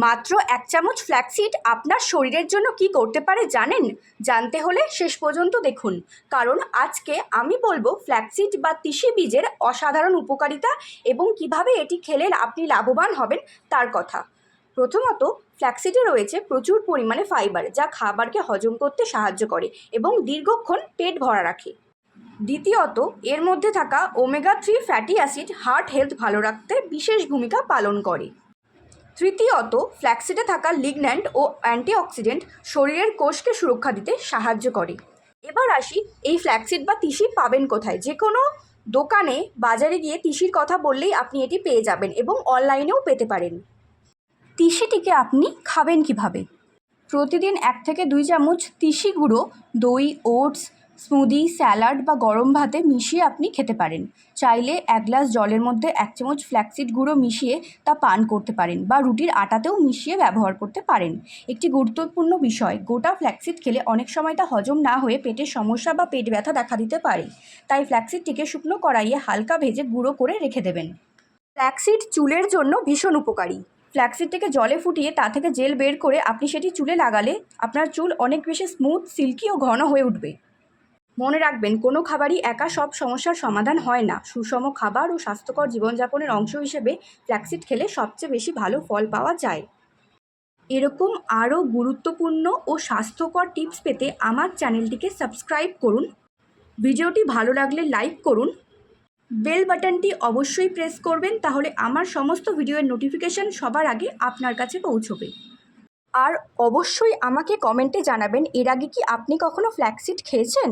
মাত্র 1 চামচ ফ্ল্যাক্সিড আপনার শরীরের জন্য কি করতে পারে জানেন? জানতে হলে শেষ পর্যন্ত দেখুন, কারণ আজকে আমি বলবো ফ্ল্যাক্সিড বা তিসি বীজের অসাধারণ উপকারিতা এবং কিভাবে এটি খেলে আপনি লাভবান হবেন তার কথা। প্রথমত, ফ্ল্যাক্সিডে রয়েছে প্রচুর পরিমাণে ফাইবার, যা খাবারকে হজম করতে সাহায্য করে এবং দীর্ঘক্ষণ পেট ভরা রাখে। দ্বিতীয়ত, এর মধ্যে থাকা omega 3 fatty acid heart health ভালো রাখতে বিশেষ ভূমিকা পালন করে। তৃতীয়ত, ফ্ল্যাক্সিডে থাকা লিগন্যান্ট ও অ্যান্টিঅক্সিডেন্ট শরীরের কোষকে সুরক্ষা দিতে সাহায্য করে। এবার আসি, এই ফ্ল্যাক্সিড বা তিসি পাবেন কোথায়? যে কোনো দোকানে, বাজারে গিয়ে তিসির কথা বললেই আপনি এটি পেয়ে যাবেন এবং অনলাইনেও পেতে পারেন। তিসিটিকে আপনি খাবেন কিভাবে? প্রতিদিন 1 থেকে 2 চামচ তিসি গুঁড়ো দই, ওটস, স্মুদি, স্যালাড বা গরম ভাতে মিশিয়ে আপনি খেতে পারেন। চাইলে 1 গ্লাস জলের মধ্যে 1 চামচ ফ্ল্যাক্সিড গুঁড়ো মিশিয়ে তা পান করতে পারেন বা রুটির আটাতেও মিশিয়ে ব্যবহার করতে পারেন। একটি গুরুত্বপূর্ণ বিষয়, গোটা ফ্ল্যাক্সিড খেলে অনেক সময় তা হজম না হয়ে পেটের সমস্যা বা পেট ব্যথা দেখা দিতে পারে। তাই ফ্ল্যাক্সিডটিকে শুকনো কড়াইয়ে হালকা ভেজে গুঁড়ো করে রেখে দেবেন। ফ্ল্যাক্সিড চুলের জন্য ভীষণ উপকারী। ফ্ল্যাক্সিডটিকে জলে ফুটিয়ে তা থেকে জেল বের করে আপনি সেটি চুলে লাগালে আপনার চুল অনেক বেশি স্মুথ, সিল্কি ও ঘন হয়ে উঠবে। মনে রাখবেন, কোনো খাবারই একা সব সমস্যার সমাধান হয় না। সুষম খাবার ও স্বাস্থ্যকর জীবনযাপনের অংশ হিসেবে ফ্ল্যাক্সিড খেলে সবচেয়ে বেশি ভালো ফল পাওয়া যায়। এরকম আরও গুরুত্বপূর্ণ ও স্বাস্থ্যকর টিপস পেতে আমার চ্যানেলটিকে সাবস্ক্রাইব করুন। ভিডিওটি ভালো লাগলে লাইক করুন। বেল বাটনটি অবশ্যই প্রেস করবেন, তাহলে আমার সমস্ত ভিডিওর নোটিফিকেশান সবার আগে আপনার কাছে পৌঁছবে। আর অবশ্যই আমাকে কমেন্টে জানাবেন, এর আগে কি আপনি কখনো ফ্ল্যাক্সিড খেয়েছেন?